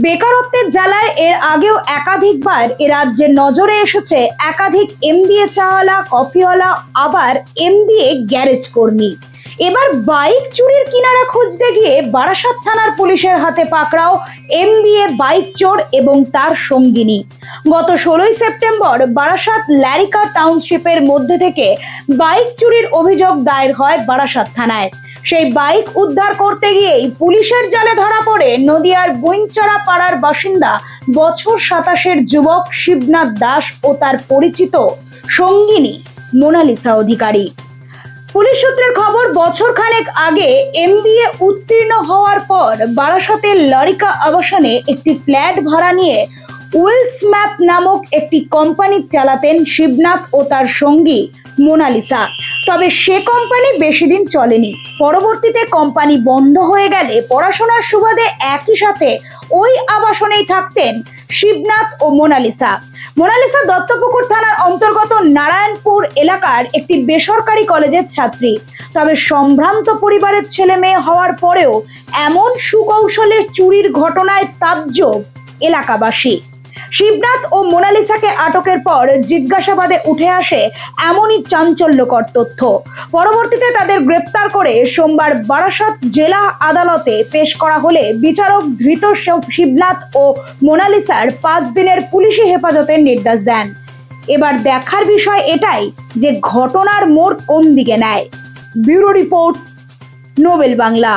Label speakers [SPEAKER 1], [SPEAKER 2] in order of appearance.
[SPEAKER 1] বেকারত্বের জ্বালায় এর আগেও একাধিকবার এ রাজ্যের নজরে এসেছে একাধিক এমবিএ চাওয়ালা, কফিওয়ালা, আবার এমবিএ গ্যারেজ কর্মী। এবার বাইক চুরির কিনারা খুঁজতে গিয়ে বারাসাত থানার পুলিশের হাতে পাকড়াও এমবিএ বাইক চোর এবং তার সঙ্গিনী। গত 16ই সেপ্টেম্বর বারাসাত ল্যারিকা টাউনশিপের মধ্যে থেকে বাইক চুরির অভিযোগ দায়ের হয় বারাসাত থানায়। সেই বাইক উদ্ধার করতে গিয়েই পুলিশের জালে ধরা পড়ে নদিয়ার বইনচড়া পাড়ার বাসিন্দা বছর 27-এর যুবক শিবনাথ দাস ও তার পরিচিত সঙ্গিনী মোনালিসা অধিকারী। পুলিশ সূত্রের খবর, বছর খানেক আগে এমবিএ উত্তীর্ণ হওয়ার পর বারাসাতের লরিকা আবাসনে একটি ফ্ল্যাট ভাড়া নিয়ে উইলস ম্যাপ নামক একটি কোম্পানি চালাতেন শিবনাথ ও তার সঙ্গী মোনালিসা। তবে সে কোম্পানি বেশি দিন চলেনি। পরবর্তীতে কোম্পানি বন্ধ হয়ে গেলে পড়াশোনার সুবাদে একই সাথে ওই আবাসনেই থাকতেন শিবনাথ ও মোনালিসা। মোনালিসা দত্তপুকুর থানার অন্তর্গত নারায়ণপুর এলাকার একটি বেসরকারি কলেজের ছাত্রী। তবে সম্ভ্রান্ত পরিবারের ছেলে মেয়ে হওয়ার পরেও এমন সুকৌশলে চুরির ঘটনায় তাজ্জব এলাকাবাসী। শিবনাথ ও মোনালিসাকে আটকের পর জিজ্ঞাসাবাদে উঠে আসে এমনই চাঞ্চল্যকর তথ্য। পরবর্তীতে তাদের গ্রেপ্তার করে সোমবার বারাসাত জেলা আদালতে পেশ করা হলে বিচারক ধৃত শিবনাথ ও মোনালিসার 5 দিনের পুলিশি হেফাজতের নির্দেশ দেন। এবার দেখার বিষয় এটাই যে ঘটনার মোড় কোন দিকে নেয়। Bureau report, Nobel Bangla.